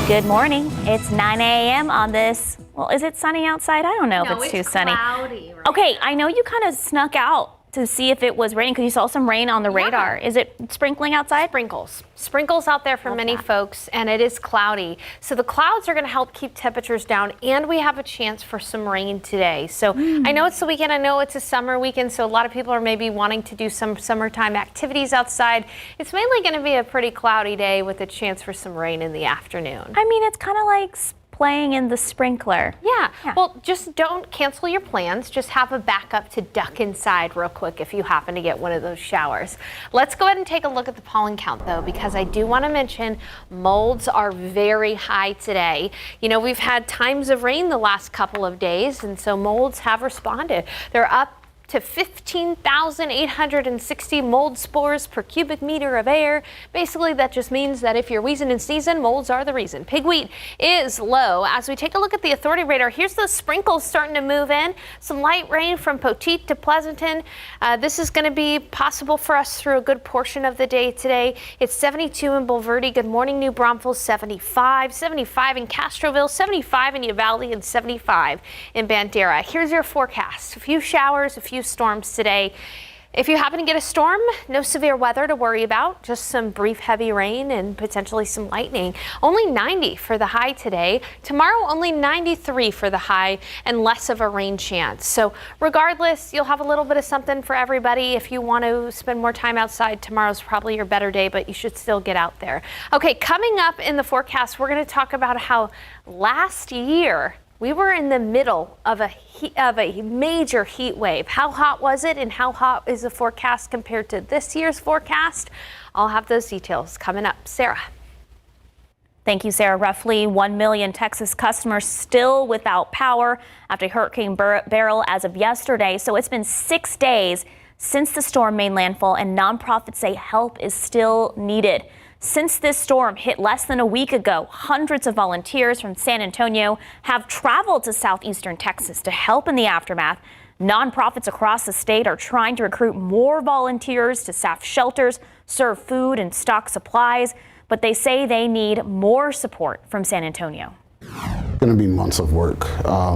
Good morning. It's 9 a.m. on this. Well, is it sunny outside? I don't know if it's too sunny. Cloudy right Okay, now. I know you kind of snuck out to see if it was raining because you saw some rain on the radar. Is it sprinkling outside? Sprinkles out there for many folks, and it is cloudy. So the clouds are going to help keep temperatures down, and we have a chance for some rain today. So I know it's the weekend. I know it's a summer weekend, so a lot of people are maybe wanting to do some summertime activities outside. It's mainly going to be a pretty cloudy day with a chance for some rain in the afternoon. I mean, it's kind of like playing in the sprinkler. Yeah. Well, just don't cancel your plans. Just have a backup to duck inside real quick if you happen to get one of those showers. Let's go ahead and take a look at the pollen count, though, because I do want to mention molds are very high today. You know, we've had times of rain the last couple of days, and so molds have responded. They're up to 15,860 mold spores per cubic meter of air. Basically, that just means that if you're wheezing in season, molds are the reason. Pigweed is low. As we take a look at the authority radar, here's those sprinkles starting to move in. Some light rain from Poteet to Pleasanton. This is going to be possible for us through a good portion of the day today. It's 72 in Bulverde. Good morning, New Braunfels, 75. 75 in Castroville, 75 in Uvalde, and 75 in Bandera. Here's your forecast. A few showers, a few storms today. If you happen to get a storm, no severe weather to worry about, just some brief heavy rain and potentially some lightning. Only 90 for the high today. Tomorrow, only 93 for the high and less of a rain chance. So regardless, you'll have a little bit of something for everybody. If you want to spend more time outside, tomorrow's probably your better day, but you should still get out there. Okay, coming up in the forecast, we're going to talk about how last year we were in the middle of a major heat wave. How hot was it, and how hot is the forecast compared to this year's forecast? I'll have those details coming up. Sarah. Thank you, Sarah. Roughly 1 million Texas customers still without power after Hurricane Beryl as of yesterday. So it's been 6 days since the storm made landfall, and nonprofits say help is still needed. Since this storm hit less than a week ago, hundreds of volunteers from San Antonio have traveled to southeastern Texas to help in the aftermath. Nonprofits across the state are trying to recruit more volunteers to staff shelters, serve food, and stock supplies, but they say they need more support from San Antonio. It's going to be months of work.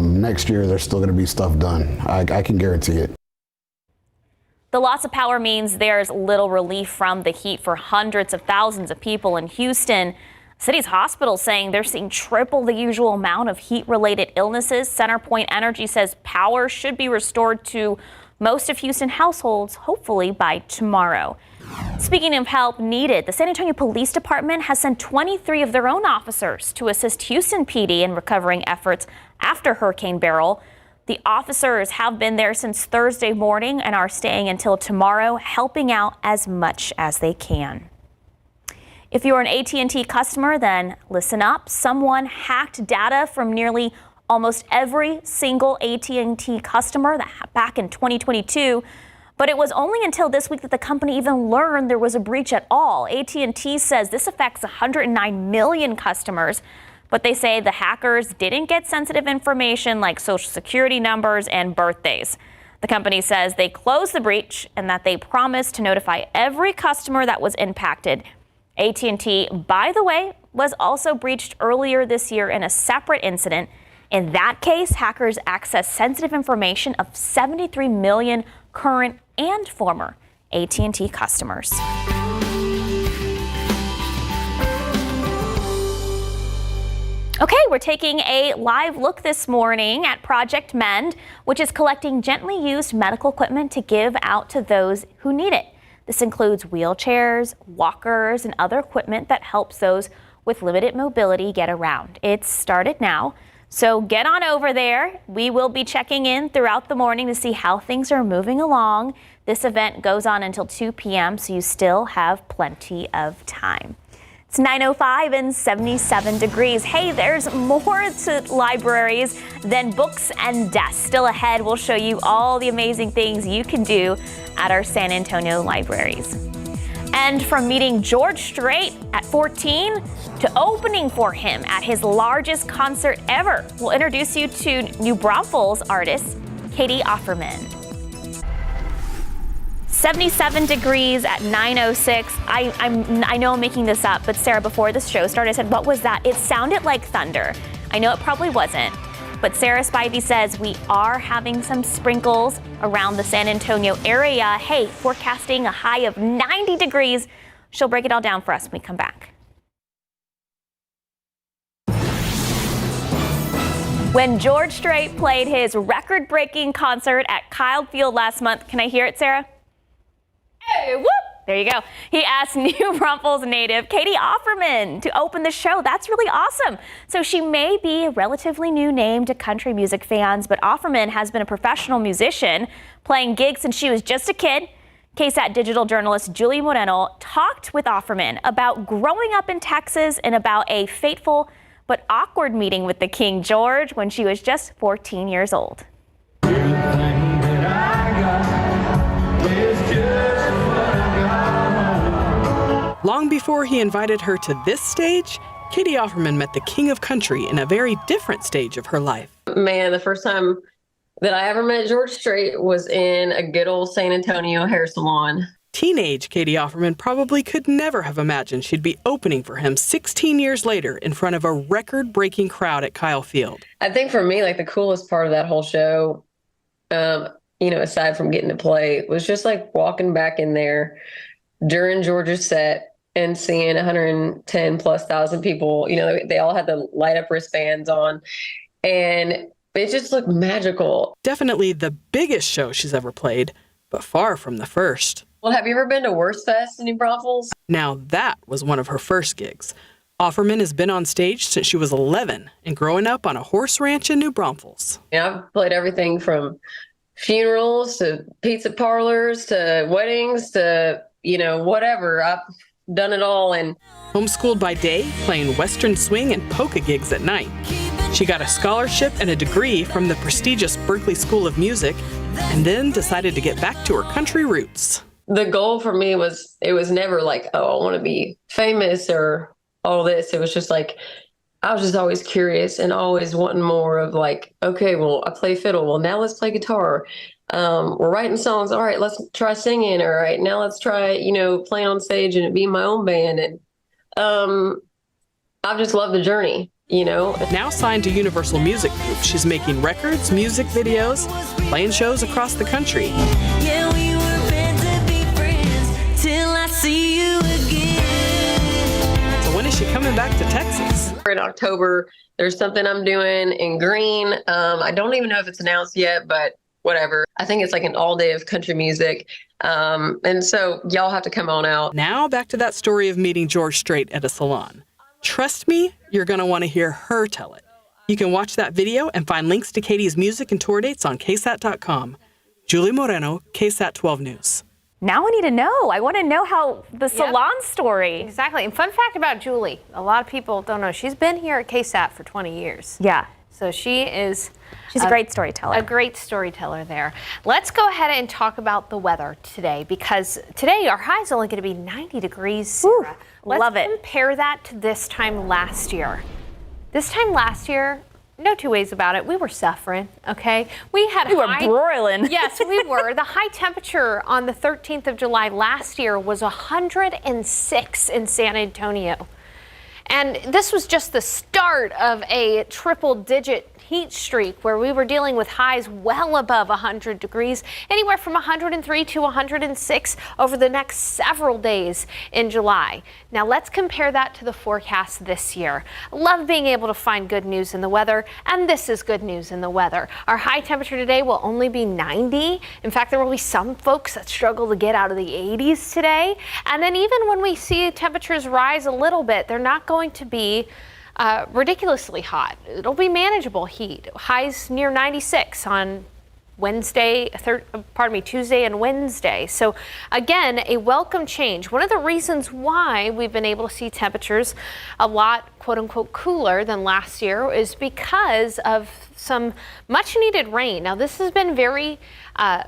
Next year, there's still going to be stuff done. I can guarantee it. The loss of power means there's little relief from the heat for hundreds of thousands of people in Houston. City's hospitals saying they're seeing triple the usual amount of heat-related illnesses. CenterPoint Energy says power should be restored to most of Houston households, hopefully by tomorrow. Speaking of help needed, the San Antonio Police Department has sent 23 of their own officers to assist Houston PD in recovering efforts after Hurricane Beryl. The officers have been there since Thursday morning and are staying until tomorrow, helping out as much as they can. If you're an AT&T customer, then listen up. Someone hacked data from nearly almost every single AT&T customer back in 2022. But it was only until this week that the company even learned there was a breach at all. AT&T says this affects 109 million customers. But they say the hackers didn't get sensitive information like social security numbers and birthdays. The company says they closed the breach and that they promised to notify every customer that was impacted. AT&T, by the way, was also breached earlier this year in a separate incident. In that case, hackers accessed sensitive information of 73 million current and former AT&T customers. Okay, we're taking a live look this morning at Project Mend, which is collecting gently used medical equipment to give out to those who need it. This includes wheelchairs, walkers, and other equipment that helps those with limited mobility get around. It's started now, so get on over there. We will be checking in throughout the morning to see how things are moving along. This event goes on until 2 p.m., so you still have plenty of time. It's 9:05 and 77 degrees. Hey, there's more to libraries than books and desks. Still ahead, we'll show you all the amazing things you can do at our San Antonio libraries. And from meeting George Strait at 14 to opening for him at his largest concert ever, we'll introduce you to New Braunfels artist Katie Offerman. 77 degrees at 9:06. I know I'm making this up, but Sarah, before the show started, I said, what was that? It sounded like thunder. I know it probably wasn't, but Sarah Spivey says we are having some sprinkles around the San Antonio area. Hey, forecasting a high of 90 degrees. She'll break it all down for us when we come back. When George Strait played his record-breaking concert at Kyle Field last month, can I hear it, Sarah? Hey, whoop! There you go. He asked New Braunfels native Katie Offerman to open the show. That's really awesome. So she may be a relatively new name to country music fans, but Offerman has been a professional musician, playing gigs since she was just a kid. KSAT digital journalist Julie Moreno talked with Offerman about growing up in Texas and about a fateful but awkward meeting with the King George when she was just 14 years old. Long before he invited her to this stage, Katie Offerman met the king of country in a very different stage of her life. Man, the first time that I ever met George Strait was in a good old San Antonio hair salon. Teenage Katie Offerman probably could never have imagined she'd be opening for him 16 years later in front of a record-breaking crowd at Kyle Field. I think for me, like the coolest part of that whole show, aside from getting to play, was just like walking back in there during George's set and seeing 110 plus thousand people. You know, they all had the light up wristbands on, and it just looked magical. Definitely the biggest show she's ever played, but far from the first. Well, have you ever been to Worst Fest in New Braunfels? Now that was one of her first gigs. Offerman has been on stage since she was 11 and growing up on a horse ranch in New Braunfels. I've played everything from funerals to pizza parlors to weddings to, whatever. I've done it all. And homeschooled by day, playing Western swing and polka gigs at night. She got a scholarship and a degree from the prestigious Berklee School of Music and then decided to get back to her country roots. The goal for me was, it was never like, oh, I want to be famous or all this. It was just like, I was just always curious and always wanting more of like, okay, well, I play fiddle. Well, now let's play guitar. We're writing songs. All right, let's try singing. All right, now let's try, playing on stage and be my own band. And I've just loved the journey, Now signed to Universal Music Group, she's making records, music videos, playing shows across the country. Yeah, we were meant to be friends till I see you again. So when is she coming back to Texas? In October, there's something I'm doing in Green. I don't even know if it's announced yet, but whatever. I think it's like an all day of country music. And so y'all have to come on out. Now back to that story of meeting George Strait at a salon. Trust me, you're going to want to hear her tell it. You can watch that video and find links to Katie's music and tour dates on KSAT.com. Julie Moreno, KSAT 12 News. Now I need to know. I want to know how the salon story. Exactly. And fun fact about Julie, a lot of people don't know, she's been here at KSAT for 20 years. Yeah. So she's a great storyteller. A great storyteller there. Let's go ahead and talk about the weather today, because today our high is only going to be 90 degrees, Sarah. Love it. Let's compare that to this time last year. This time last year, no two ways about it, we were suffering, okay? We were broiling. Yes, we were. The high temperature on the 13th of July last year was 106 in San Antonio. And this was just the start of a triple-digit heat streak where we were dealing with highs well above 100 degrees, anywhere from 103 to 106 over the next several days in July. Now let's compare that to the forecast this year. Love being able to find good news in the weather, and this is good news in the weather. Our high temperature today will only be 90. In fact, there will be some folks that struggle to get out of the 80s today. And then even when we see temperatures rise a little bit, they're not going to be ridiculously hot. It'll be manageable heat. Highs near 96 on Tuesday and Wednesday. So again, a welcome change. One of the reasons why we've been able to see temperatures a lot, quote unquote, cooler than last year is because of some much needed rain. Now this has been very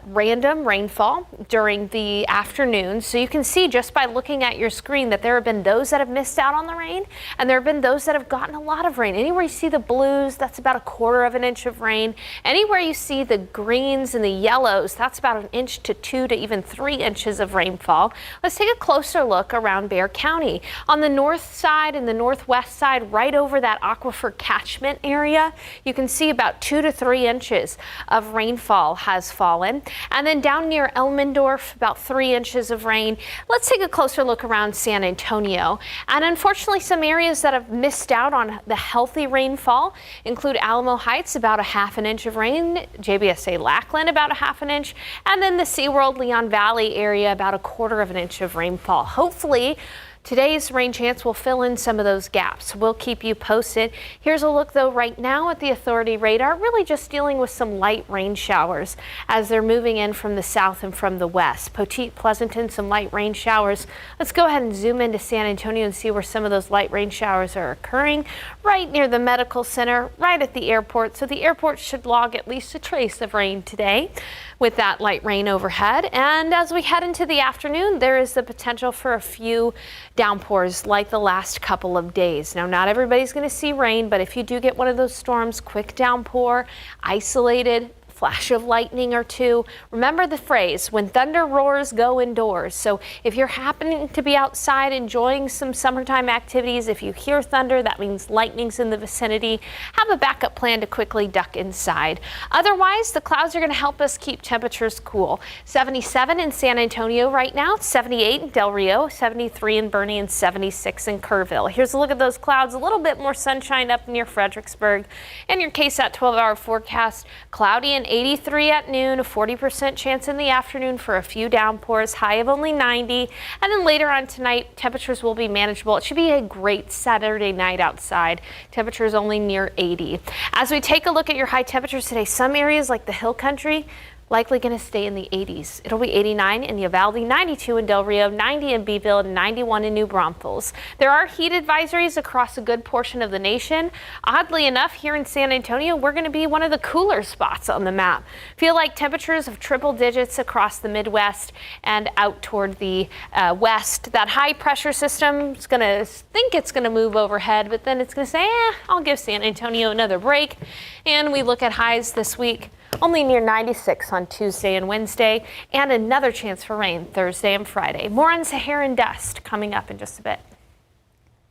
random rainfall during the afternoon. So you can see just by looking at your screen that there have been those that have missed out on the rain, and there have been those that have gotten a lot of rain. Anywhere you see the blues, that's about 1/4 of an inch of rain. Anywhere you see the green greens and the yellows, that's about 1 inch to 2 to even 3 inches of rainfall. Let's take a closer look around Bexar County. On the north side and the northwest side, right over that aquifer catchment area, you can see about 2 to 3 inches of rainfall has fallen. And then down near Elmendorf, about 3 inches of rain. Let's take a closer look around San Antonio. And unfortunately, some areas that have missed out on the healthy rainfall include Alamo Heights, about 1/2 inch of rain, JBSA Lackland, about 1/2 inch, and then the SeaWorld Leon Valley area, about 1/4 inch of rainfall. Hopefully, today's rain chance will fill in some of those gaps. We'll keep you posted. Here's a look, though, right now at the Authority radar, really just dealing with some light rain showers as they're moving in from the south and from the west. Poteet, Pleasanton, some light rain showers. Let's go ahead and zoom into San Antonio and see where some of those light rain showers are occurring. Right near the medical center, right at the airport. So the airport should log at least a trace of rain today with that light rain overhead. And as we head into the afternoon, there is the potential for a few downpours like the last couple of days. Now, not everybody's going to see rain, but if you do get one of those storms, quick downpour, isolated, flash of lightning or two. Remember the phrase, when thunder roars, go indoors. So if you're happening to be outside enjoying some summertime activities, if you hear thunder, that means lightning's in the vicinity. Have a backup plan to quickly duck inside. Otherwise, the clouds are going to help us keep temperatures cool. 77 in San Antonio right now, 78 in Del Rio, 73 in Boerne, and 76 in Kerrville. Here's a look at those clouds. A little bit more sunshine up near Fredericksburg. And your KSAT 12-hour forecast, cloudy and 83 at noon, a 40% chance in the afternoon for a few downpours, high of only 90. And then later on tonight, temperatures will be manageable. It should be a great Saturday night outside. Temperatures only near 80. As we take a look at your high temperatures today, some areas like the Hill Country, likely going to stay in the 80s. It'll be 89 in Uvalde, 92 in Del Rio, 90 in Beeville, and 91 in New Braunfels. There are heat advisories across a good portion of the nation. Oddly enough, here in San Antonio, we're going to be one of the cooler spots on the map. Feel like temperatures of triple digits across the Midwest and out toward the west. That high pressure system is going to think it's going to move overhead, but then it's going to say, I'll give San Antonio another break. And we look at highs this week. Only near 96 on Tuesday and Wednesday, and another chance for rain Thursday and Friday. More on Saharan dust coming up in just a bit.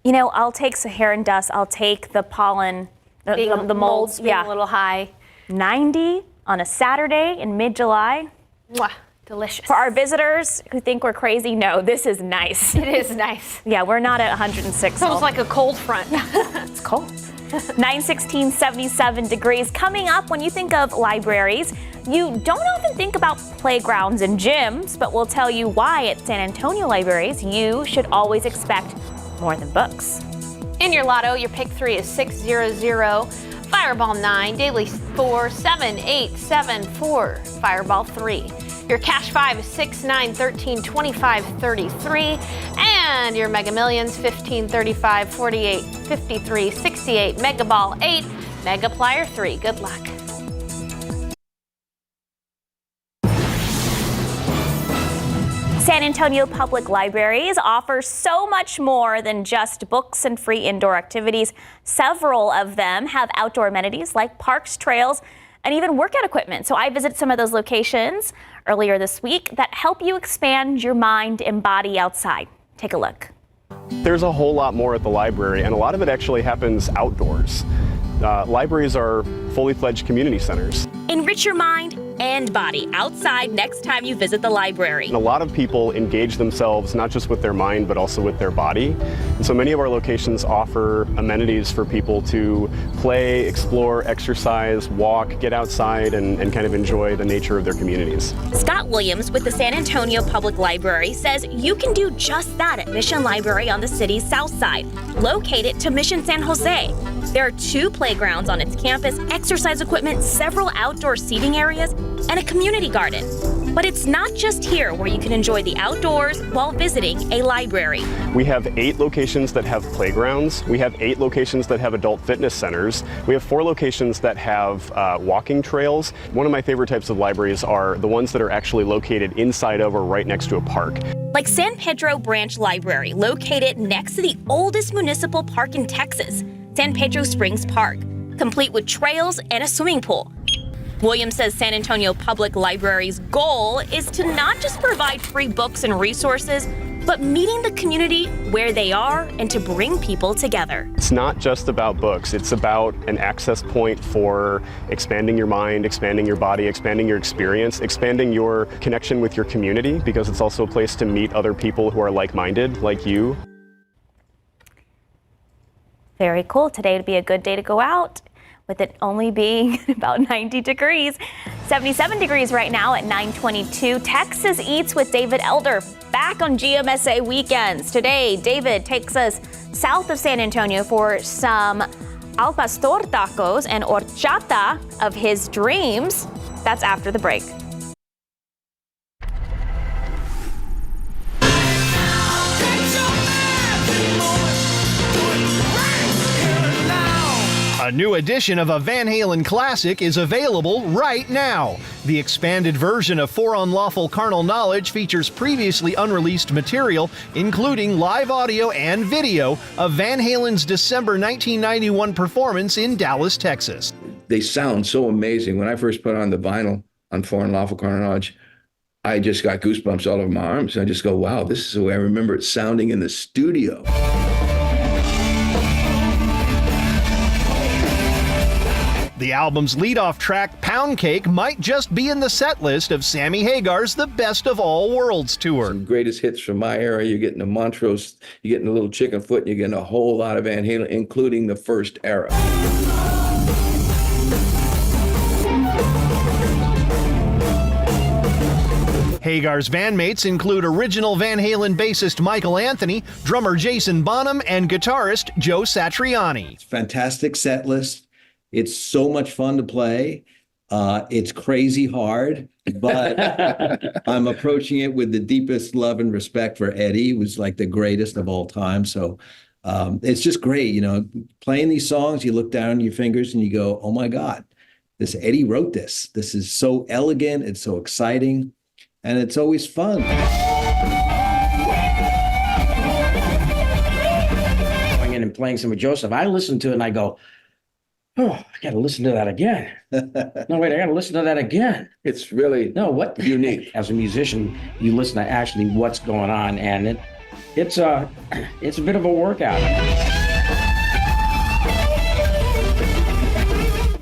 You know, I'll take Saharan dust. I'll take the pollen, the molds. Being a little high. 90 on a Saturday in mid-July. Mwah, delicious. For our visitors who think we're crazy, no, this is nice. It is nice. Yeah, we're not at 106. Feels like a cold front. It's cold. 916, 77 degrees. Coming up, when you think of libraries, you don't often think about playgrounds and gyms, but we'll tell you why at San Antonio libraries you should always expect more than books. In your lotto, your pick 3 is 600, Fireball 9, Daily 4, 7, 8, 7, 4, Fireball 3. Your cash 5 is 6, 9, 13, 25, 33. And your Mega Millions 15, 35, 48, 53, 68, Mega Ball 8, Mega Plier 3. Good luck. San Antonio Public Libraries offer so much more than just books and free indoor activities. Several of them have outdoor amenities like parks, trails, and even workout equipment. So I visited some of those locations earlier this week that help you expand your mind and body outside. Take a look. There's a whole lot more at the library, and a lot of it actually happens outdoors. Libraries are fully fledged community centers. Enrich your mind and body outside next time you visit the library. And a lot of people engage themselves not just with their mind, but also with their body. And so many of our locations offer amenities for people to play, explore, exercise, walk, get outside, and kind of enjoy the nature of their communities. Scott Williams with the San Antonio Public Library says you can do just that at Mission Library on the city's south side, located to Mission San Jose. There are 2 playgrounds on its campus, exercise equipment, several outdoor seating areas, and a community garden. But it's not just here where you can enjoy the outdoors while visiting a library. We have 8 locations that have playgrounds. We have 8 locations that have adult fitness centers. We have 4 locations that have walking trails. One of my favorite types of libraries are the ones that are actually located inside of or right next to a park. Like San Pedro Branch Library, located next to the oldest municipal park in Texas, San Pedro Springs Park, complete with trails and a swimming pool. Williams says San Antonio Public Library's goal is to not just provide free books and resources, but meeting the community where they are and to bring people together. It's not just about books. It's about an access point for expanding your mind, expanding your body, expanding your experience, expanding your connection with your community, because it's also a place to meet other people who are like-minded, like you. Very cool. Today would be a good day to go out, with it only being about 90 degrees. 77 degrees right now at 9:22. Texas Eats with David Elder back on GMSA weekends. Today, David takes us south of San Antonio for some al pastor tacos and horchata of his dreams. That's after the break. A new edition of a Van Halen classic is available right now. The expanded version of For Unlawful Carnal Knowledge features previously unreleased material, including live audio and video of Van Halen's December 1991 performance in Dallas, Texas. They sound so amazing. When I first put on the vinyl on For Unlawful Carnal Knowledge, I just got goosebumps all over my arms. I just go, wow, this is the way I remember it sounding in the studio. The album's lead-off track, Pound Cake, might just be in the set list of Sammy Hagar's The Best of All Worlds tour. Some greatest hits from my era. You're getting the Montrose, you're getting a little Chicken Foot, and you're getting a whole lot of Van Halen, including the first era. Hagar's bandmates include original Van Halen bassist Michael Anthony, drummer Jason Bonham, and guitarist Joe Satriani. Fantastic set list. It's so much fun to play. It's crazy hard, but I'm approaching it with the deepest love and respect for Eddie, who's like the greatest of all time. So it's just great, you know, playing these songs, you look down your fingers and you go, oh my God, this Eddie wrote this. This is so elegant, it's so exciting, and it's always fun. Going in and playing some of Joseph, I listen to it and I go, oh, I got to listen to that again. No, wait, I got to listen to that again. It's really unique. As a musician, you listen to actually what's going on, and it's a bit of a workout.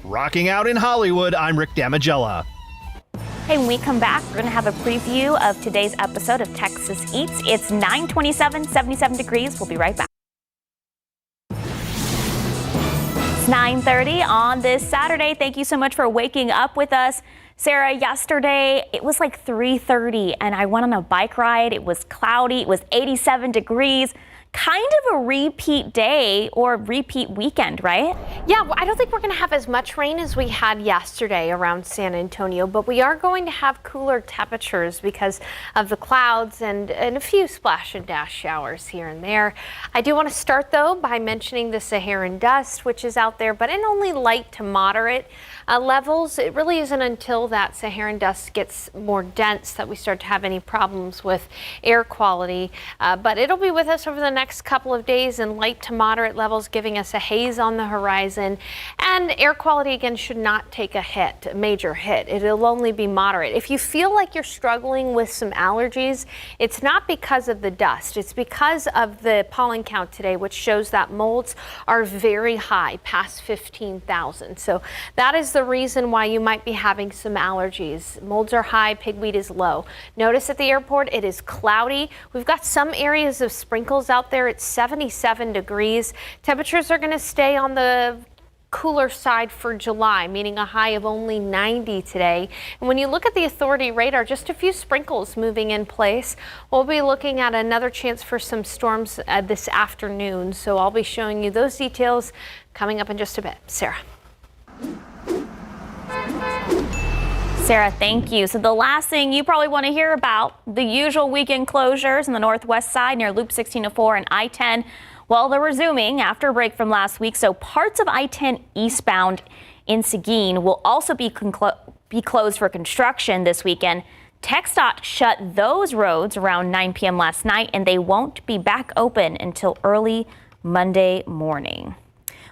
Rocking out in Hollywood, I'm Rick Damigella. Hey, when we come back, we're going to have a preview of today's episode of Texas Eats. It's 9:27, 77 degrees. We'll be right back. 9:30 on this Saturday. Thank you so much for waking up with us. Sarah, yesterday it was like 3:30 and I went on a bike ride. It was cloudy. It was 87 degrees. Kind of a repeat day or repeat weekend, right? Yeah, well, I don't think we're going to have as much rain as we had yesterday around San Antonio, but we are going to have cooler temperatures because of the clouds and a few splash and dash showers here and there. I do want to start, though, by mentioning the Saharan dust, which is out there, but in only light to moderate levels. It really isn't until that Saharan dust gets more dense that we start to have any problems with air quality, but it'll be with us over the next couple of days in light to moderate levels, giving us a haze on the horizon, and air quality again should not take a major hit. It'll only be moderate. If you feel like you're struggling with some allergies, it's not because of the dust, it's because of the pollen count today, which shows that molds are very high, past 15,000. So that is the reason why you might be having some allergies. Molds are high, pigweed is low. Notice at the airport it is cloudy. We've got some areas of sprinkles out there. It's 77 degrees. Temperatures are going to stay on the cooler side for July, meaning a high of only 90 today. And when you look at the authority radar, just a few sprinkles moving in place. We'll be looking at another chance for some storms this afternoon. So I'll be showing you those details coming up in just a bit. Sarah. Sarah, thank you. So the last thing you probably want to hear about, the usual weekend closures on the northwest side near Loop 1604 and I-10. Well, they're resuming after a break from last week, so parts of I-10 eastbound in Seguin will also be closed for construction this weekend. TxDOT shut those roads around 9 p.m. last night, and they won't be back open until early Monday morning.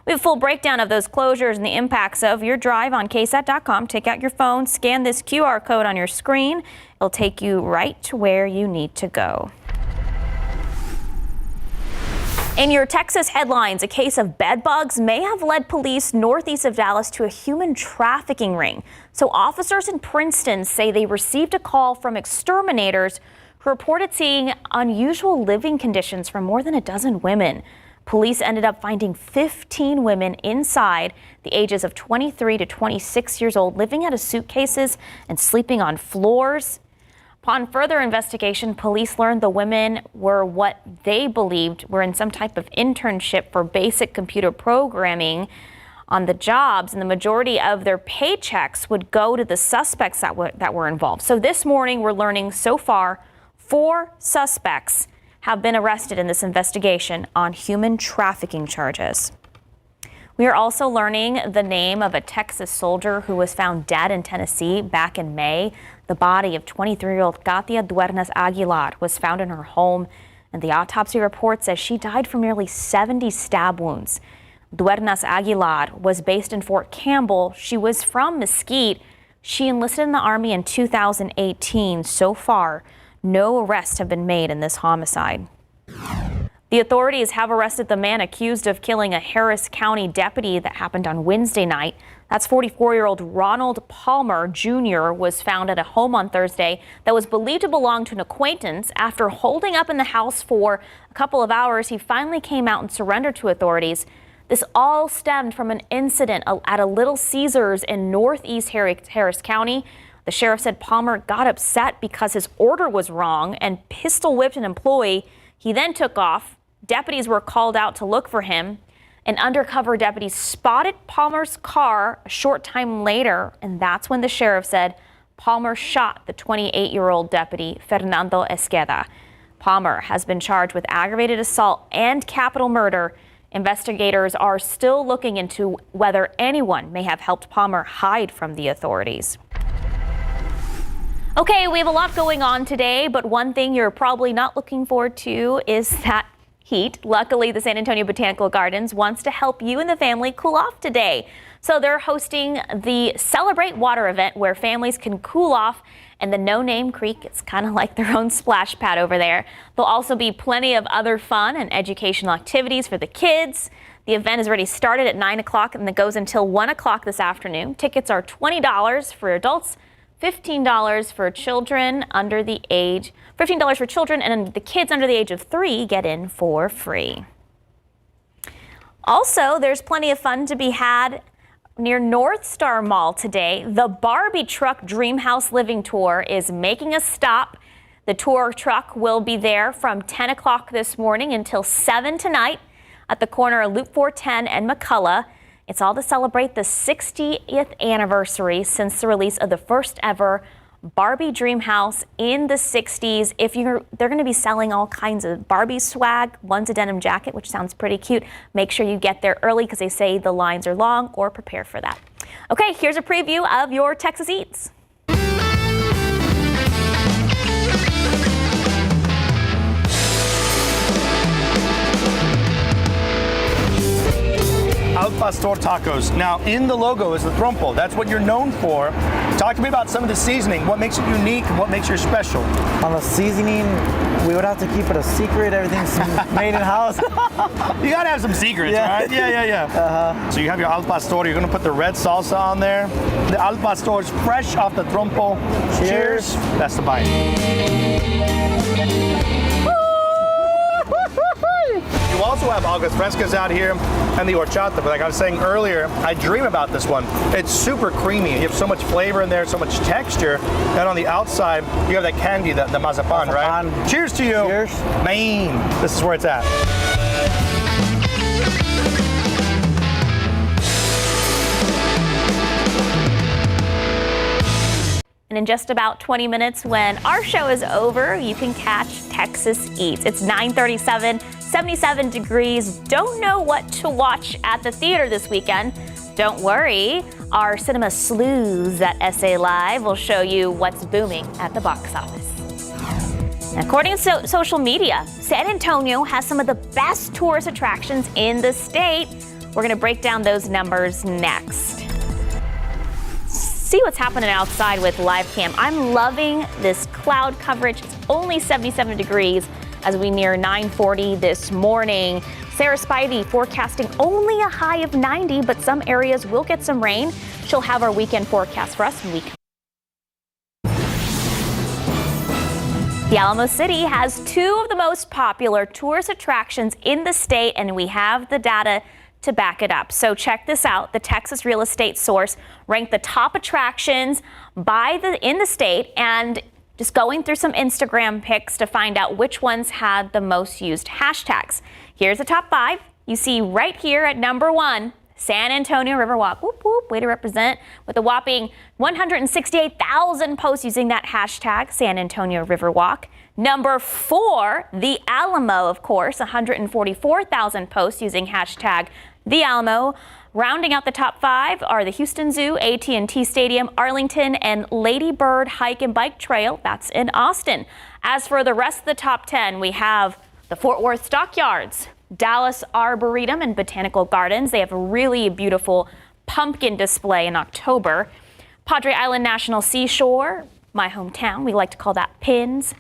We have a full breakdown of those closures and the impacts of your drive on KSAT.com. Take out your phone, scan this QR code on your screen. It'll take you right to where you need to go. In your Texas headlines, a case of bed bugs may have led police northeast of Dallas to a human trafficking ring. So officers in Princeton say they received a call from exterminators who reported seeing unusual living conditions for more than a dozen women. Police ended up finding 15 women inside, the ages of 23 to 26 years old, living out of suitcases and sleeping on floors. Upon further investigation, police learned the women were what they believed were in some type of internship for basic computer programming on the jobs, and the majority of their paychecks would go to the suspects that were involved. So this morning, we're learning so far 4 suspects have been arrested in this investigation on human trafficking charges. We are also learning the name of a Texas soldier who was found dead in Tennessee back in May. The body of 23-year-old Katia Duernas Aguilar was found in her home, and the autopsy report says she died from nearly 70 stab wounds. Duernas Aguilar was based in Fort Campbell. She was from Mesquite. She enlisted in the Army in 2018. So far, no arrests have been made in this homicide. The authorities have arrested the man accused of killing a Harris County deputy that happened on Wednesday night. That's 44-year-old Ronald Palmer Jr. was found at a home on Thursday that was believed to belong to an acquaintance. After holding up in the house for a couple of hours, he finally came out and surrendered to authorities. This all stemmed from an incident at a Little Caesars in northeast Harris County. The sheriff said Palmer got upset because his order was wrong and pistol whipped an employee. He then took off. Deputies were called out to look for him. An undercover deputy spotted Palmer's car a short time later, and that's when the sheriff said Palmer shot the 28-year-old deputy, Fernando Esqueda. Palmer has been charged with aggravated assault and capital murder. Investigators are still looking into whether anyone may have helped Palmer hide from the authorities. Okay, we have a lot going on today, but one thing you're probably not looking forward to is that heat. Luckily, the San Antonio Botanical Gardens wants to help you and the family cool off today. So they're hosting the Celebrate Water event where families can cool off in the No Name Creek. It's kind of like their own splash pad over there. There'll also be plenty of other fun and educational activities for the kids. The event is already started at 9 o'clock and it goes until 1 o'clock this afternoon. Tickets are $20 for adults, $15 for children under the age, $15 for children, and the kids under the age of 3 get in for free. Also, there's plenty of fun to be had near North Star Mall today. The Barbie Truck Dreamhouse Living Tour is making a stop. The tour truck will be there from 10 o'clock this morning until 7 tonight at the corner of Loop 410 and McCullough. It's all to celebrate the 60th anniversary since the release of the first ever Barbie Dreamhouse in the 60s. They're going to be selling all kinds of Barbie swag. One's a denim jacket, which sounds pretty cute. Make sure you get there early because they say the lines are long, or prepare for that. Okay, here's a preview of your Texas Eats. Al Pastor tacos. Now, in the logo is the trompo. That's what you're known for. Talk to me about some of the seasoning. What makes it unique and what makes yours special? On the seasoning, we would have to keep it a secret. Everything's made in-house. You gotta have some secrets, right? Yeah. So you have your Al Pastor. You're gonna put the red salsa on there. The Al Pastor is fresh off the trompo. Cheers. That's the bite. You also have Aguas Frescas out here and the horchata, but like I was saying earlier, I dream about this one. It's super creamy. You have so much flavor in there, so much texture. And on the outside, you have that candy, the mazapan, right? Cheers to you. Cheers. Maine. This is where it's at. And in just about 20 minutes, when our show is over, you can catch Texas Eats. It's 9:37, 77 degrees. Don't know what to watch at the theater this weekend? Don't worry. Our cinema sleuths at SA Live will show you what's booming at the box office. According to social media, San Antonio has some of the best tourist attractions in the state. We're going to break down those numbers next. See what's happening outside with live cam. I'm loving this cloud coverage. It's only 77 degrees as we near 9:40 this morning. Sarah Spivey forecasting only a high of 90, but some areas will get some rain. She'll have our weekend forecast for us when we come. The Alamo City has two of the most popular tourist attractions in the state, and we have the data to back it up. So check this out. The Texas Real Estate Source ranked the top attractions in the state, and just going through some Instagram pics to find out which ones had the most used hashtags. Here's the top 5. You see right here at number 1, San Antonio Riverwalk. Whoop, whoop, way to represent, with a whopping 168,000 posts using that hashtag, San Antonio Riverwalk. Number 4, the Alamo, of course, 144,000 posts using hashtag the Alamo. Rounding out the top 5 are the Houston Zoo, AT&T Stadium, Arlington, and Lady Bird Hike and Bike Trail. That's in Austin. As for the rest of the top 10, we have the Fort Worth Stockyards, Dallas Arboretum and Botanical Gardens. They have a really beautiful pumpkin display in October. Padre Island National Seashore, my hometown, we like to call that Pins.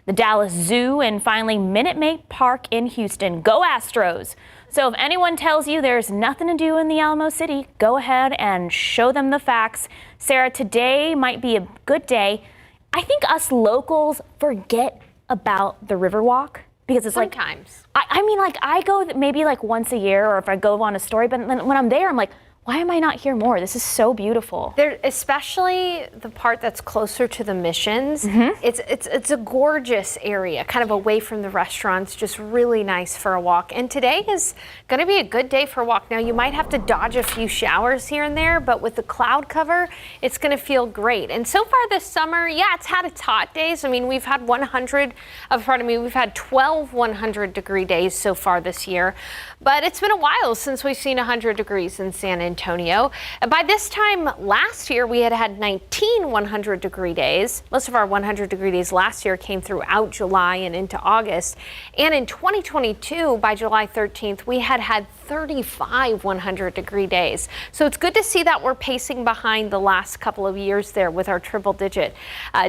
The Dallas Zoo, and finally Minute Maid Park in Houston. Go Astros! So if anyone tells you there's nothing to do in the Alamo City, go ahead and show them the facts. Sarah, today might be a good day. I think us locals forget about the Riverwalk because it's sometimes. I mean, like I go maybe like once a year, or if I go on a story, but then when I'm there, I'm like, why am I not here more? This is so beautiful. There, especially the part that's closer to the missions. It's a gorgeous area, kind of away from the restaurants, just really nice for a walk. And today is going to be a good day for a walk. Now, you might have to dodge a few showers here and there, but with the cloud cover, it's going to feel great. And so far this summer, yeah, it's had its hot days. I mean, we've had 12 100-degree days so far this year. But it's been a while since we've seen 100 degrees in San Antonio. By this time last year, we had 19 100-degree days. Most of our 100-degree days last year came throughout July and into August. And in 2022, by July 13th, we had 35 100-degree days. So it's good to see that we're pacing behind the last couple of years there with our triple-digit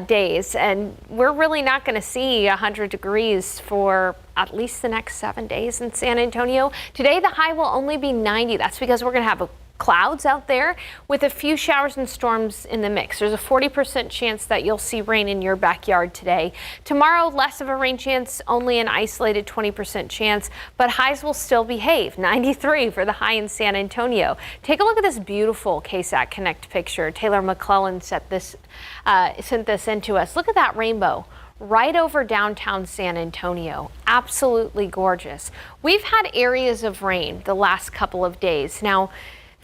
days. And we're really not going to see 100 degrees for at least the next 7 days in San Antonio. Today, the high will only be 90. That's because we're going to have clouds out there with a few showers and storms in the mix. There's a 40% chance that you'll see rain in your backyard today. Tomorrow, less of a rain chance, only an isolated 20% chance, but highs will still behave. 93 for the high in San Antonio. Take a look at this beautiful KSAT Connect picture. Taylor McClellan sent this in to us. Look at that rainbow right over downtown San Antonio. Absolutely gorgeous. We've had areas of rain the last couple of days. Now,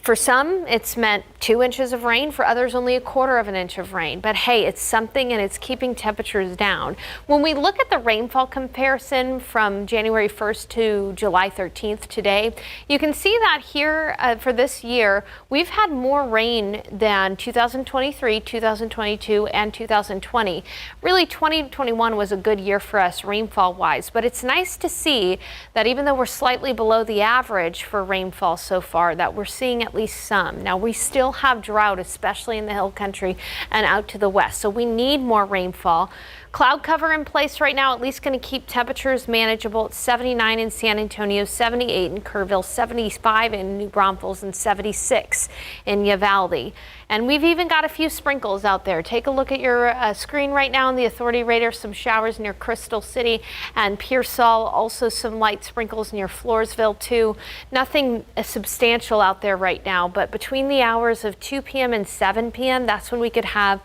for some, it's meant 2 inches of rain. For others, only 1/4 of an inch of rain. But hey, it's something, and it's keeping temperatures down. When we look at the rainfall comparison from January 1st to July 13th today, you can see that here for this year, we've had more rain than 2023, 2022, and 2020. Really, 2021 was a good year for us rainfall-wise. But it's nice to see that even though we're slightly below the average for rainfall so far, that we're seeing at least some. Now, we still have drought, especially in the hill country and out to the west, so we need more rainfall. Cloud cover in place right now, at least going to keep temperatures manageable. It's 79 in San Antonio, 78 in Kerrville, 75 in New Braunfels, and 76 in Uvalde. And we've even got a few sprinkles out there. Take a look at your screen right now on the Authority Radar. Some showers near Crystal City and Pearsall. Also some light sprinkles near Floresville too. Nothing substantial out there right now, but between the hours of 2 p.m. and 7 p.m., that's when we could have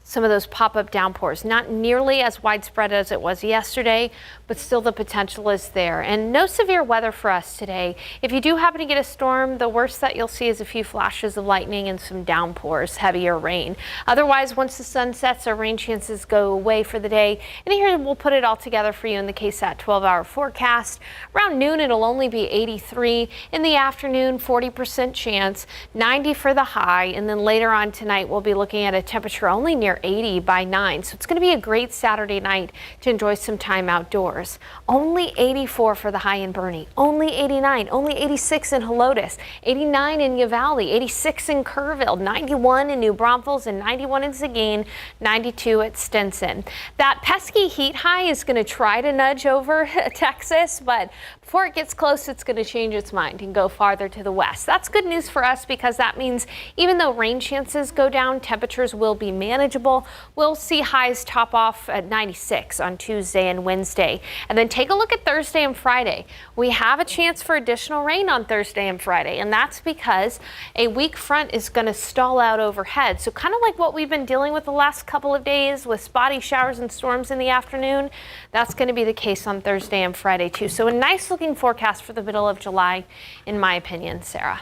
some of those pop-up downpours. Not nearly as widespread as it was yesterday, but still the potential is there. And no severe weather for us today. If you do happen to get a storm, the worst that you'll see is a few flashes of lightning and some downpours, heavier rain. Otherwise, once the sun sets, our rain chances go away for the day. And here we'll put it all together for you in the KSAT 12-hour forecast. Around noon, it'll only be 83. In the afternoon, 40% chance, 90 for the high. And then later on tonight, we'll be looking at a temperature only near near 80 by 9. So it's going to be a great Saturday night to enjoy some time outdoors. Only 84 for the high in Boerne, only 89, only 86 in Helotes, 89 in Uvalde, 86 in Kerrville, 91 in New Braunfels, and 91 in Seguin, 92 at Stinson. That pesky heat high is going to try to nudge over Texas, but before it gets close, it's going to change its mind and go farther to the west. That's good news for us because that means even though rain chances go down, temperatures will be manageable. We'll see highs top off at 96 on Tuesday and Wednesday. And then take a look at Thursday and Friday. We have a chance for additional rain on Thursday and Friday, and that's because a weak front is going to stall out overhead. So kind of like what we've been dealing with the last couple of days with spotty showers and storms in the afternoon, that's going to be the case on Thursday and Friday too. So a nice looking forecast for the middle of July, in my opinion, Sarah.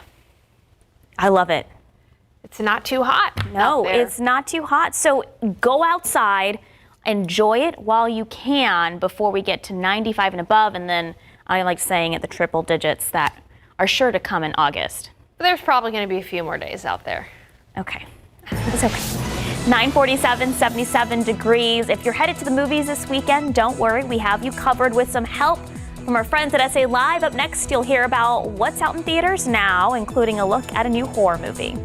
I love it. It's not too hot. No, it's not too hot. So go outside, enjoy it while you can before we get to 95 and above. And then I like saying at the triple digits that are sure to come in August. There's probably going to be a few more days out there. Okay. It's okay. 947, 77 degrees. If you're headed to the movies this weekend, don't worry. We have you covered with some help from our friends at SA Live. Up next, you'll hear about what's out in theaters now, including a look at a new horror movie.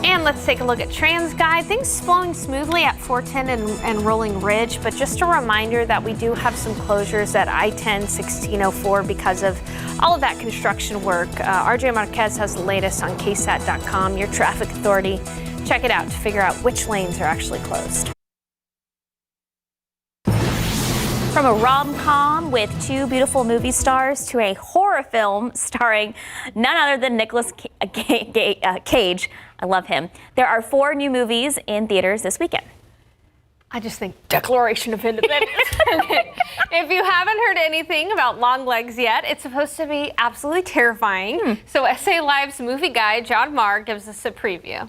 And let's take a look at TransGuide. Things flowing smoothly at 410 and Rolling Ridge, but just a reminder that we do have some closures at I-10, 1604 because of all of that construction work. RJ Marquez has the latest on KSAT.com, your traffic authority. Check it out to figure out which lanes are actually closed. From a rom-com with two beautiful movie stars to a horror film starring none other than Nicolas Cage. I love him. There are 4 new movies in theaters this weekend. I just think Declaration of Independence. If you haven't heard anything about Longlegs yet, it's supposed to be absolutely terrifying. So SA Live's movie guy, John Marr, gives us a preview.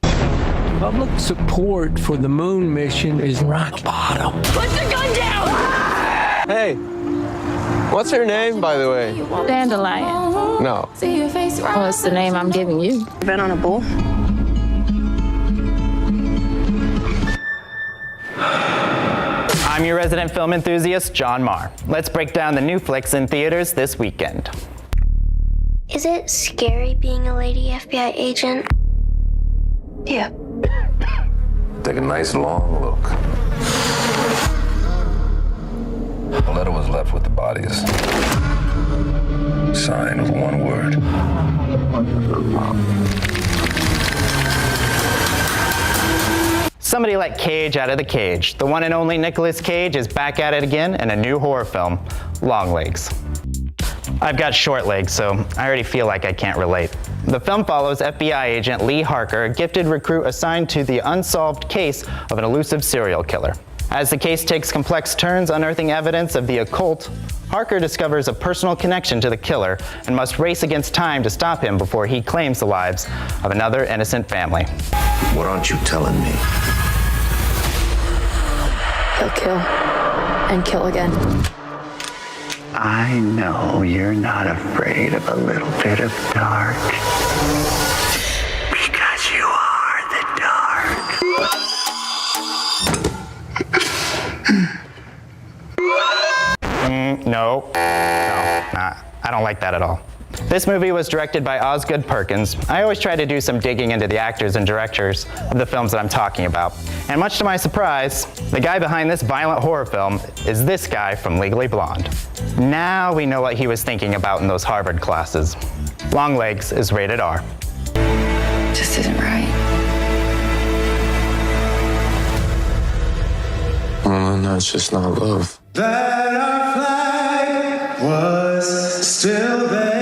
Public support for the moon mission is rock bottom. Put the gun down! Hey, what's her name, by the way? Dandelion. No. Well, it's the name I'm giving you. Been on a bull? I'm your resident film enthusiast, John Marr. Let's break down the new flicks in theaters this weekend. Is it scary being a lady FBI agent? Yeah. Take a nice long look. A letter was left with the bodies. Signed with one word. Somebody let Cage out of the cage. The one and only Nicolas Cage is back at it again in a new horror film, Longlegs. I've got short legs, so I already feel like I can't relate. The film follows FBI agent Lee Harker, a gifted recruit assigned to the unsolved case of an elusive serial killer. As the case takes complex turns, unearthing evidence of the occult, Harker discovers a personal connection to the killer and must race against time to stop him before he claims the lives of another innocent family. What aren't you telling me? He'll kill and kill again. I know you're not afraid of a little bit of dark. Because you are the dark. No, I don't like that at all. This movie was directed by Osgood Perkins. I always try to do some digging into the actors and directors of the films that I'm talking about. And much to my surprise, the guy behind this violent horror film is this guy from Legally Blonde. Now we know what he was thinking about in those Harvard classes. Longlegs is rated R. Just isn't right. Well, no, it's just not love. That our flag was still there.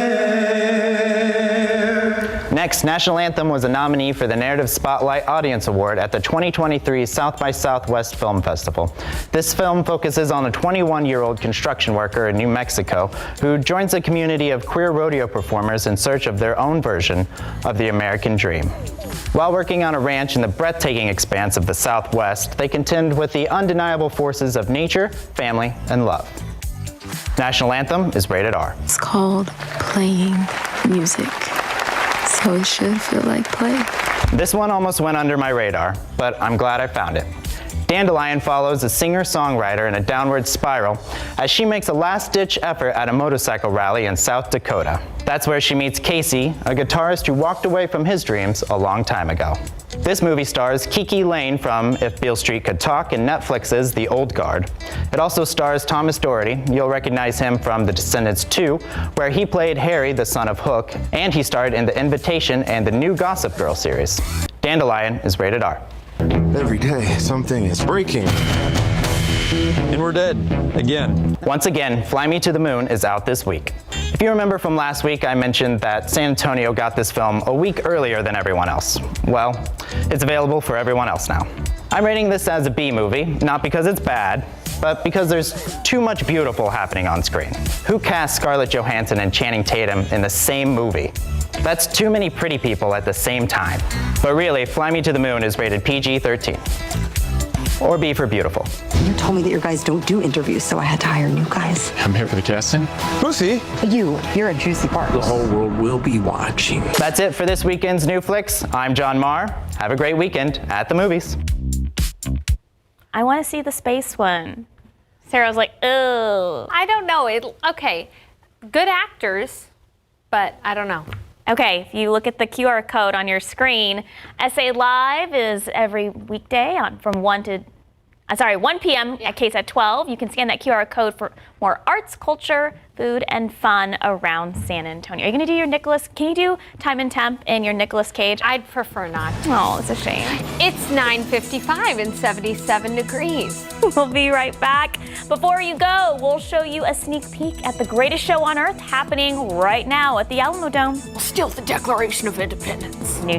Next, National Anthem was a nominee for the Narrative Spotlight Audience Award at the 2023 South by Southwest Film Festival. This film focuses on a 21-year-old construction worker in New Mexico who joins a community of queer rodeo performers in search of their own version of the American dream. While working on a ranch in the breathtaking expanse of the Southwest, they contend with the undeniable forces of nature, family, and love. National Anthem is rated R. It's called playing music, so it should feel like play. This one almost went under my radar, but I'm glad I found it. Dandelion follows a singer-songwriter in a downward spiral as she makes a last-ditch effort at a motorcycle rally in South Dakota. That's where she meets Casey, a guitarist who walked away from his dreams a long time ago. This movie stars Kiki Lane from If Beale Street Could Talk and Netflix's The Old Guard. It also stars Thomas Doherty. You'll recognize him from The Descendants 2, where he played Harry, the son of Hook, and he starred in The Invitation and the new Gossip Girl series. Dandelion is rated R. Every day, something is breaking. And we're dead. Again. Once again, Fly Me to the Moon is out this week. If you remember from last week, I mentioned that San Antonio got this film a week earlier than everyone else. Well, it's available for everyone else now. I'm rating this as a B movie, not because it's bad, but because there's too much beautiful happening on screen. Who cast Scarlett Johansson and Channing Tatum in the same movie? That's too many pretty people at the same time. But really, Fly Me to the Moon is rated PG-13. Or B for beautiful. You told me that your guys don't do interviews, so I had to hire new guys. I'm here for the casting. Who's he? You're a juicy part. The whole world will be watching. That's it for this weekend's New Flicks. I'm John Marr. Have a great weekend at the movies. I want to see the space one. Sarah's like, oh. I don't know. Okay, good actors, but I don't know. Okay, if you look at the QR code on your screen, SA Live is every weekday from 1 p.m. at KSAT 12. You can scan that QR code for more arts, culture, food, and fun around San Antonio. Are you going to do your Nicolas? Can you do time and temp in your Nicolas Cage? I'd prefer not. Oh, it's a shame. It's 9:55 and 77 degrees. We'll be right back. Before you go, we'll show you a sneak peek at the greatest show on earth happening right now at the Alamo Dome. We'll steal the Declaration of Independence. New